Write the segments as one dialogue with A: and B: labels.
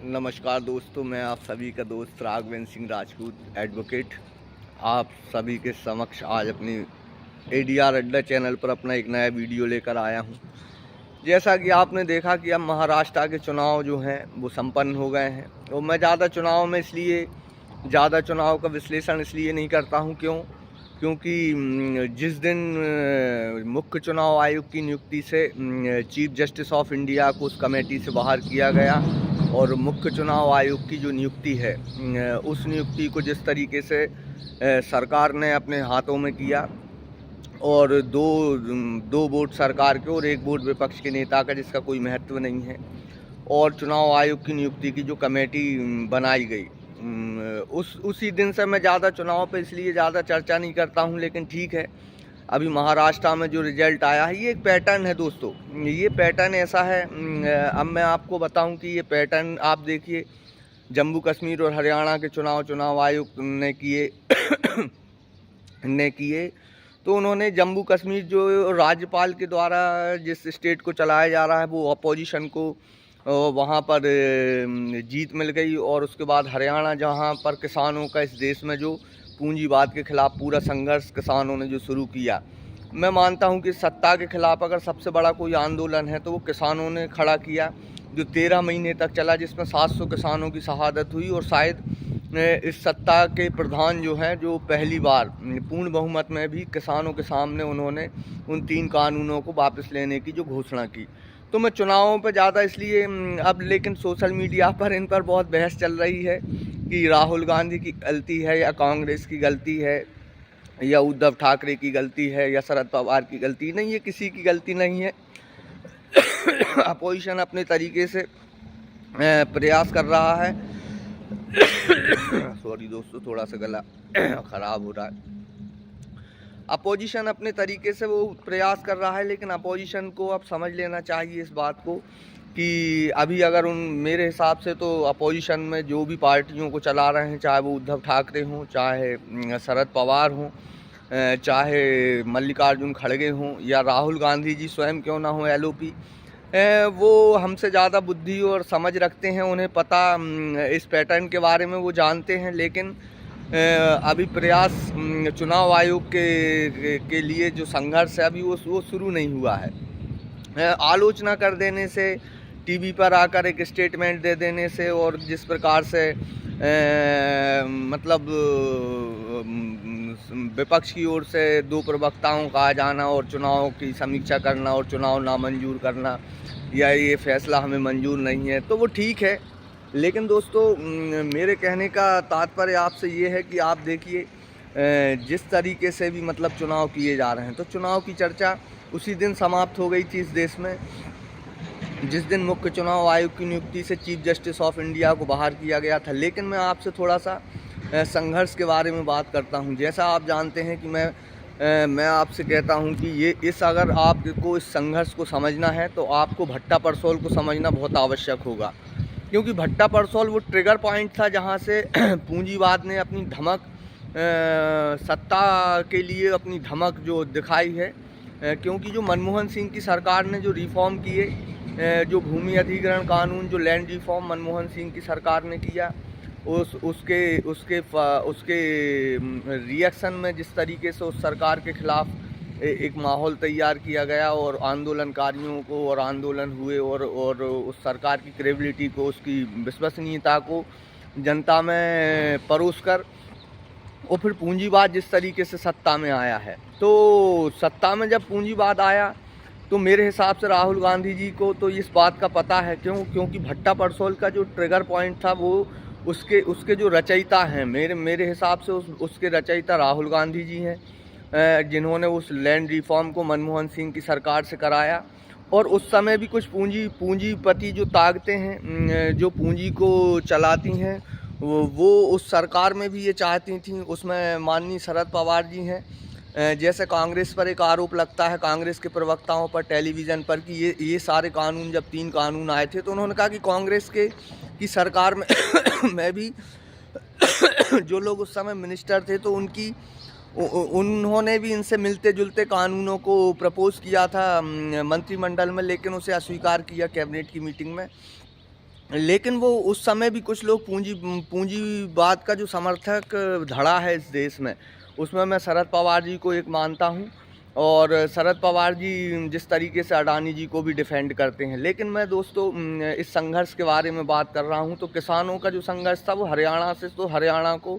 A: नमस्कार दोस्तों, मैं आप सभी का दोस्त राघवेंद्र सिंह राजपूत एडवोकेट आप सभी के समक्ष आज अपनी एडीआर अड्डा चैनल पर अपना एक नया वीडियो लेकर आया हूं। जैसा कि आपने देखा कि अब महाराष्ट्र के चुनाव जो हैं वो संपन्न हो गए हैं और मैं ज़्यादा चुनाव का विश्लेषण इसलिए नहीं करता हूं। क्योंकि जिस दिन मुख्य चुनाव आयोग की नियुक्ति से चीफ जस्टिस ऑफ इंडिया को उस कमेटी से बाहर किया गया और मुख्य चुनाव आयोग की जो नियुक्ति है उस नियुक्ति को जिस तरीके से सरकार ने अपने हाथों में किया और दो वोट सरकार के और एक वोट विपक्ष के नेता का, जिसका कोई महत्व नहीं है, और चुनाव आयोग की नियुक्ति की जो कमेटी बनाई गई उसी दिन से मैं ज़्यादा चुनाव पे इसलिए ज़्यादा चर्चा नहीं करता हूँ। लेकिन ठीक है, अभी महाराष्ट्र में जो रिजल्ट आया है ये एक पैटर्न है दोस्तों। ये पैटर्न ऐसा है, अब मैं आपको बताऊं कि ये पैटर्न आप देखिए, जम्मू कश्मीर और हरियाणा के चुनाव आयोग ने किए तो उन्होंने जम्मू कश्मीर जो राज्यपाल के द्वारा जिस स्टेट को चलाया जा रहा है वो अपोजिशन को वहाँ पर जीत मिल गई। और उसके बाद हरियाणा, जहाँ पर किसानों का इस देश में जो पूंजीवाद के खिलाफ पूरा संघर्ष किसानों ने जो शुरू किया, मैं मानता हूं कि सत्ता के खिलाफ अगर सबसे बड़ा कोई आंदोलन है तो वो किसानों ने खड़ा किया, जो 13 महीने तक चला, जिसमें 700 किसानों की शहादत हुई। और शायद इस सत्ता के प्रधान जो हैं, जो पहली बार पूर्ण बहुमत में भी किसानों के सामने उन्होंने उन 3 कानूनों को वापस लेने की जो घोषणा की। तो मैं चुनावों पर ज़्यादा इसलिए अब, लेकिन सोशल मीडिया पर इन पर बहुत बहस चल रही है कि राहुल गांधी की गलती है या कांग्रेस की गलती है या उद्धव ठाकरे की गलती है या शरद पवार की गलती। नहीं, ये किसी की गलती नहीं है। अपोजिशन अपने तरीके से प्रयास कर रहा है। सॉरी दोस्तों, थोड़ा सा गला ख़राब हो रहा है। अपोजिशन अपने तरीके से वो प्रयास कर रहा है, लेकिन अपोजिशन को अब समझ लेना चाहिए इस बात को कि अभी अगर मेरे हिसाब से तो अपोजिशन में जो भी पार्टियों को चला रहे हैं, चाहे वो उद्धव ठाकरे हों, चाहे शरद पवार हों, चाहे मल्लिकार्जुन खड़गे हों या राहुल गांधी जी स्वयं क्यों ना हो, एलओपी, वो हमसे ज़्यादा बुद्धि और समझ रखते हैं। उन्हें पता इस पैटर्न के बारे में वो जानते हैं। लेकिन अभी प्रयास चुनाव आयोग के लिए जो संघर्ष है अभी वो शुरू नहीं हुआ है। आलोचना कर देने से, टीवी पर आकर एक स्टेटमेंट दे देने से और जिस प्रकार से मतलब विपक्ष की ओर से 2 प्रवक्ताओं का आ जाना और चुनाव की समीक्षा करना और चुनाव नामंजूर करना या ये फैसला हमें मंजूर नहीं है, तो वो ठीक है। लेकिन दोस्तों, मेरे कहने का तात्पर्य आपसे ये है कि आप देखिए जिस तरीके से भी मतलब चुनाव किए जा रहे हैं, तो चुनाव की चर्चा उसी दिन समाप्त हो गई थी इस देश में जिस दिन मुख्य चुनाव आयोग की नियुक्ति से चीफ जस्टिस ऑफ इंडिया को बाहर किया गया था। लेकिन मैं आपसे थोड़ा सा संघर्ष के बारे में बात करता हूं। जैसा आप जानते हैं कि मैं आपसे कहता हूं कि अगर आपको इस संघर्ष को समझना है तो आपको भट्टा परसोल को समझना बहुत आवश्यक होगा। क्योंकि भट्टा परसोल वो ट्रिगर पॉइंट था जहां से पूंजीवाद ने अपनी धमक, सत्ता के लिए अपनी धमक जो दिखाई है। क्योंकि जो मनमोहन सिंह की सरकार ने जो रिफॉर्म किए, जो भूमि अधिग्रहण कानून, जो लैंड रिफॉर्म मनमोहन सिंह की सरकार ने किया, उसके रिएक्शन में जिस तरीके से उस सरकार के खिलाफ एक माहौल तैयार किया गया और आंदोलनकारियों को और आंदोलन हुए और उस सरकार की क्रेडिबिलिटी को, उसकी विश्वसनीयता को जनता में परोसकर और फिर पूंजीवाद जिस तरीके से सत्ता में आया है, तो सत्ता में जब पूंजीवाद आया तो मेरे हिसाब से राहुल गांधी जी को तो इस बात का पता है। क्योंकि भट्टा परसोल का जो ट्रिगर पॉइंट था वो उसके जो रचयिता हैं, मेरे हिसाब से उसके रचयिता राहुल गांधी जी हैं, जिन्होंने उस लैंड रिफॉर्म को मनमोहन सिंह की सरकार से कराया। और उस समय भी कुछ पूंजीपति जो ताकतें हैं, जो पूंजी को चलाती हैं, वो उस सरकार में भी ये चाहती थी। उसमें माननीय शरद पवार जी हैं। जैसे कांग्रेस पर एक आरोप लगता है, कांग्रेस के प्रवक्ताओं पर टेलीविज़न पर, कि ये सारे कानून, जब 3 कानून आए थे तो उन्होंने कहा कि कांग्रेस की सरकार में में भी जो लोग उस समय मिनिस्टर थे तो उन्होंने भी इनसे मिलते जुलते कानूनों को प्रपोज़ किया था मंत्रिमंडल में, लेकिन उसे अस्वीकार किया कैबिनेट की मीटिंग में। लेकिन वो उस समय भी कुछ लोग पूंजीवाद का जो समर्थक धड़ा है इस देश में, उसमें मैं शरद पवार जी को एक मानता हूँ। और शरद पवार जी जिस तरीके से अडानी जी को भी डिफेंड करते हैं। लेकिन मैं दोस्तों इस संघर्ष के बारे में बात कर रहा हूँ, तो किसानों का जो संघर्ष था वो हरियाणा से, तो हरियाणा को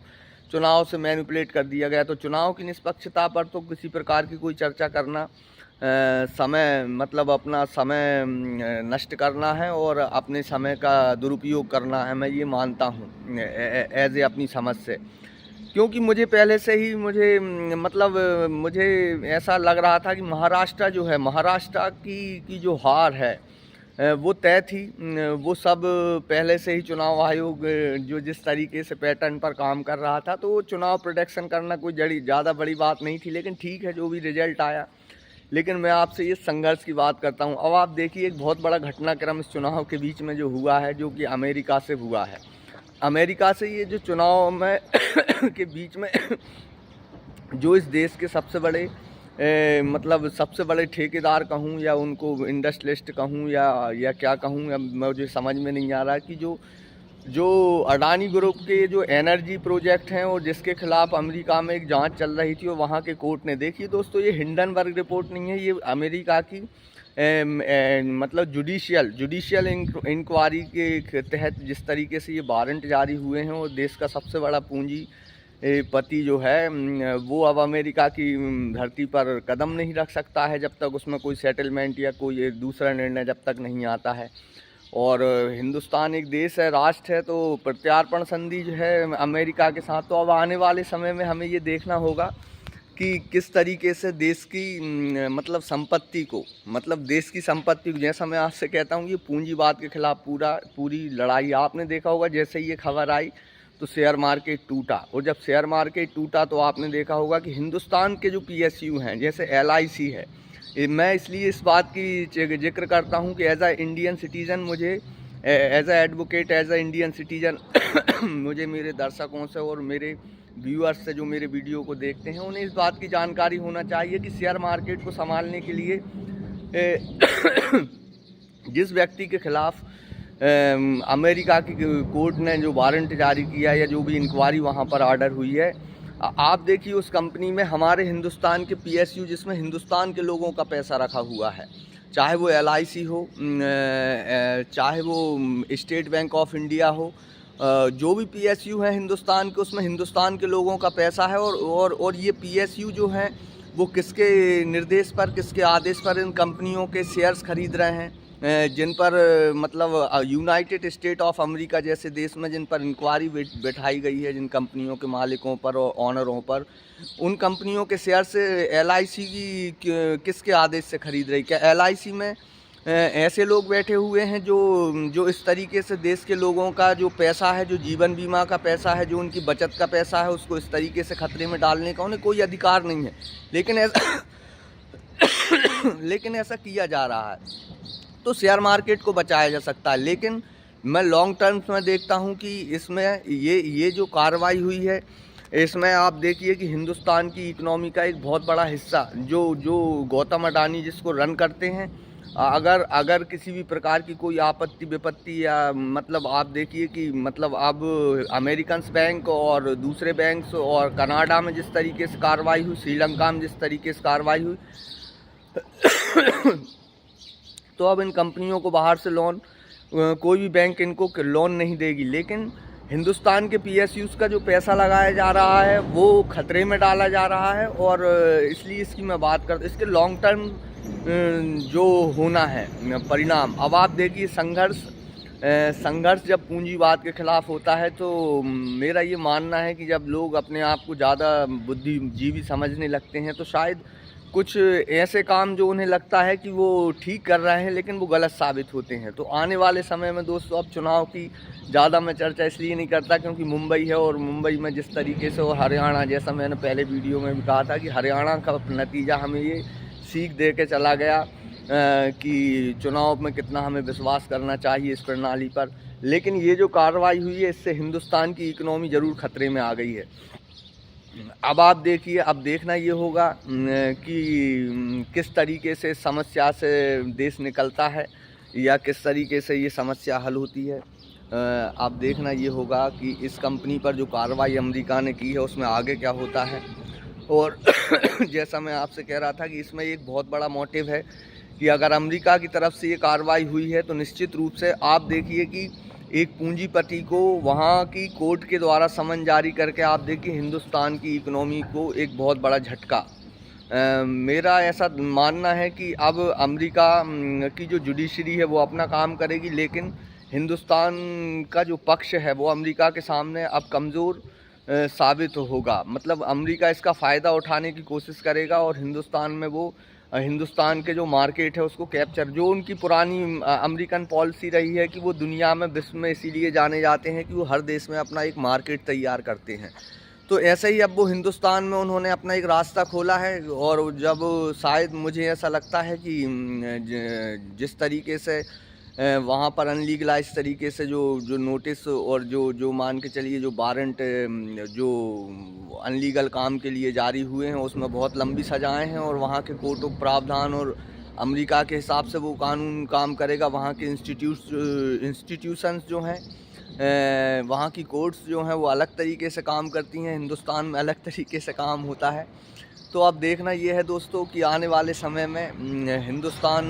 A: चुनाव से मैनिपुलेट कर दिया गया। तो चुनाव की निष्पक्षता पर तो किसी प्रकार की कोई चर्चा करना समय मतलब अपना समय नष्ट करना है और अपने समय का दुरुपयोग करना है, मैं ये मानता हूँ एज ए अपनी समझ से। क्योंकि मुझे पहले से ही मुझे ऐसा लग रहा था कि महाराष्ट्र जो है, महाराष्ट्र की जो हार है वो तय थी। वो सब पहले से ही चुनाव आयोग जो जिस तरीके से पैटर्न पर काम कर रहा था, तो चुनाव प्रोडिक्शन करना कोई ज़्यादा बड़ी बात नहीं थी। लेकिन ठीक है, जो भी रिजल्ट आया। लेकिन मैं आपसे ये संघर्ष की बात करता हूँ। अब आप देखिए, एक बहुत बड़ा घटनाक्रम इस चुनाव के बीच में जो हुआ है, जो कि अमेरिका से हुआ है। अमेरिका से ये जो चुनाव में के बीच में जो इस देश के सबसे बड़े सबसे बड़े ठेकेदार कहूँ या उनको इंडस्ट्रियलिस्ट कहूँ या क्या कहूँ, मुझे समझ में नहीं आ रहा कि जो अडानी ग्रुप के जो एनर्जी प्रोजेक्ट हैं और जिसके खिलाफ अमेरिका में एक जांच चल रही थी, और वहाँ के कोर्ट ने, देखिए दोस्तों, ये हिंडनबर्ग रिपोर्ट नहीं है, ये अमेरिका की जुडिशियल इंक्वायरी के तहत जिस तरीके से ये वारंट जारी हुए हैं, और देश का सबसे बड़ा पूंजीपति जो है वो अब अमेरिका की धरती पर कदम नहीं रख सकता है जब तक उसमें कोई सेटलमेंट या कोई दूसरा निर्णय जब तक नहीं आता है। और हिंदुस्तान एक देश है, राष्ट्र है, तो प्रत्यार्पण संधि जो है अमेरिका के साथ, तो अब आने वाले समय में हमें ये देखना होगा कि किस तरीके से देश की संपत्ति को, देश की संपत्ति को, जैसा मैं आपसे कहता हूँ, ये पूंजीवाद के खिलाफ पूरी लड़ाई। आपने देखा होगा, जैसे ये खबर आई तो शेयर मार्केट टूटा, और जब शेयर मार्केट टूटा तो आपने देखा होगा कि हिंदुस्तान के जो PSU हैं, जैसे LIC है, मैं इसलिए इस बात की जिक्र करता हूं कि एज अ इंडियन सिटीज़न, मुझे as a advocate, as a Indian citizen मुझे मेरे दर्शकों से और मेरे व्यूअर्स से, जो मेरे वीडियो को देखते हैं, उन्हें इस बात की जानकारी होना चाहिए कि शेयर मार्केट को संभालने के लिए जिस व्यक्ति के खिलाफ अमेरिका की कोर्ट ने जो वारंट जारी किया या जो भी इंक्वायरी वहाँ पर ऑर्डर हुई है, आप देखिए उस कंपनी में हमारे हिंदुस्तान के PSU, जिसमें हिंदुस्तान के लोगों का पैसा रखा हुआ है, चाहे वो LIC हो, चाहे वो स्टेट बैंक ऑफ इंडिया हो, जो भी PSU है हिंदुस्तान के, उसमें हिंदुस्तान के लोगों का पैसा है। और ये PSU जो हैं वो किसके निर्देश पर, किसके आदेश पर इन कंपनियों के शेयर्स खरीद रहे हैं, जिन पर यूनाइटेड स्टेट ऑफ अमेरिका जैसे देश में जिन पर इंक्वायरी बैठाई गई है, जिन कंपनियों के मालिकों पर और ऑनरों पर, उन कंपनियों के शेयर से LIC की किसके आदेश से खरीद रही? क्या LIC में ऐसे लोग बैठे हुए हैं जो इस तरीके से देश के लोगों का जो पैसा है, जो जीवन बीमा का पैसा है, जो उनकी बचत का पैसा है, उसको इस तरीके से खतरे में डालने का उन्हें कोई अधिकार नहीं है, लेकिन ऐसा किया जा रहा है। तो शेयर मार्केट को बचाया जा सकता है, लेकिन मैं लॉन्ग टर्म्स में देखता हूं कि इसमें ये जो कार्रवाई हुई है, इसमें आप देखिए कि हिंदुस्तान की इकोनॉमी का एक बहुत बड़ा हिस्सा जो गौतम अडानी जिसको रन करते हैं, अगर किसी भी प्रकार की कोई आपत्ति विपत्ति या आप देखिए कि अब अमेरिकन बैंक और दूसरे बैंक्स और कनाडा में जिस तरीके से कार्रवाई हुई, श्रीलंका में जिस तरीके से कार्रवाई हुई तो अब इन कंपनियों को बाहर से कोई भी बैंक इनको लोन नहीं देगी। लेकिन हिंदुस्तान के PSUs का जो पैसा लगाया जा रहा है वो खतरे में डाला जा रहा है, और इसलिए इसकी मैं बात करता हूँ, इसके लॉन्ग टर्म जो होना है परिणाम। अब आप देखिए, संघर्ष जब पूंजीवाद के खिलाफ होता है, तो मेरा ये मानना है कि जब लोग अपने आप को ज़्यादा बुद्धिजीवी समझने लगते हैं, तो शायद कुछ ऐसे काम जो उन्हें लगता है कि वो ठीक कर रहे हैं, लेकिन वो गलत साबित होते हैं। तो आने वाले समय में दोस्तों, अब चुनाव की ज़्यादा मैं चर्चा इसलिए नहीं करता क्योंकि मुंबई है, और मुंबई में जिस तरीके से, और हरियाणा, जैसा मैंने पहले वीडियो में भी कहा था कि हरियाणा का नतीजा हमें ये सीख दे के चला गया कि चुनाव में कितना हमें विश्वास करना चाहिए इस प्रणाली पर। लेकिन ये जो कार्रवाई हुई है, इससे हिंदुस्तान की इकोनॉमी ज़रूर खतरे में आ गई है। अब आप देखिए, अब देखना ये होगा कि किस तरीके से समस्या से देश निकलता है या किस तरीके से ये समस्या हल होती है। आप देखना ये होगा कि इस कंपनी पर जो कार्रवाई अमेरिका ने की है उसमें आगे क्या होता है। और जैसा मैं आपसे कह रहा था कि इसमें एक बहुत बड़ा मोटिव है कि अगर अमेरिका की तरफ से ये कार्रवाई हुई है तो निश्चित रूप से आप देखिए कि एक पूंजीपति को वहाँ की कोर्ट के द्वारा समन जारी करके आप देखिए हिंदुस्तान की इकोनॉमी को एक बहुत बड़ा झटका। मेरा ऐसा मानना है कि अब अमेरिका की जो जुडिशरी है वो अपना काम करेगी, लेकिन हिंदुस्तान का जो पक्ष है वो अमेरिका के सामने अब कमज़ोर साबित होगा। मतलब अमेरिका इसका फ़ायदा उठाने की कोशिश करेगा और हिंदुस्तान में वो हिंदुस्तान के जो मार्केट है उसको कैप्चर, जो उनकी पुरानी अमेरिकन पॉलिसी रही है कि वो दुनिया में विश्व में इसीलिए जाने जाते हैं कि वो हर देश में अपना एक मार्केट तैयार करते हैं। तो ऐसे ही अब वो हिंदुस्तान में उन्होंने अपना एक रास्ता खोला है। और जब शायद मुझे ऐसा लगता है कि जिस तरीके से वहाँ पर अनलीगलाइज तरीके से जो नोटिस और जो मान के चलिए जो वारंट जो अनलीगल काम के लिए जारी हुए हैं उसमें बहुत लंबी सजाएं हैं और वहाँ के कोर्ट ऑफ प्रावधान और अमेरिका के हिसाब से वो कानून काम करेगा। वहाँ के इंस्टीट्यूशंस जो हैं, वहाँ की कोर्ट्स जो हैं वो अलग तरीके से काम करती हैं, हिंदुस्तान में अलग तरीके से काम होता है। तो अब देखना ये है दोस्तों कि आने वाले समय में हिंदुस्तान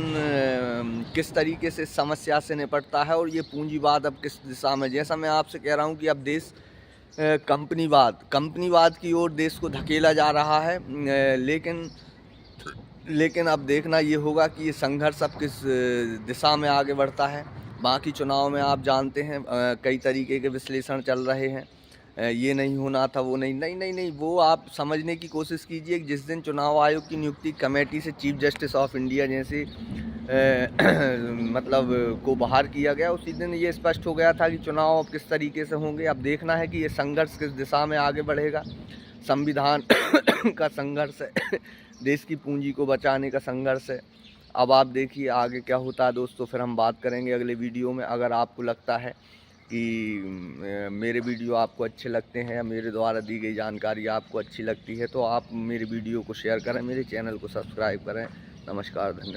A: किस तरीके से इस समस्या से निपटता है और ये पूंजीवाद अब किस दिशा में। जैसा मैं आपसे कह रहा हूँ कि अब देश कंपनीवाद की ओर देश को धकेला जा रहा है। लेकिन अब देखना ये होगा कि ये संघर्ष अब किस दिशा में आगे बढ़ता है। बाकी चुनाव में आप जानते हैं कई तरीके के विश्लेषण चल रहे हैं, ये नहीं होना था, वो नहीं, वो आप समझने की कोशिश कीजिए। जिस दिन चुनाव आयोग की नियुक्ति कमेटी से चीफ जस्टिस ऑफ इंडिया जैसे मतलब को बाहर किया गया, उसी दिन ये स्पष्ट हो गया था कि चुनाव अब किस तरीके से होंगे। अब देखना है कि ये संघर्ष किस दिशा में आगे बढ़ेगा। संविधान का संघर्ष है, देश की पूंजी को बचाने का संघर्ष है। अब आप देखिए आगे क्या होता है दोस्तों, फिर हम बात करेंगे अगले वीडियो में। अगर आपको लगता है कि मेरे वीडियो आपको अच्छे लगते हैं या मेरे द्वारा दी गई जानकारी आपको अच्छी लगती है तो आप मेरे वीडियो को शेयर करें, मेरे चैनल को सब्सक्राइब करें। नमस्कार, धन्यवाद।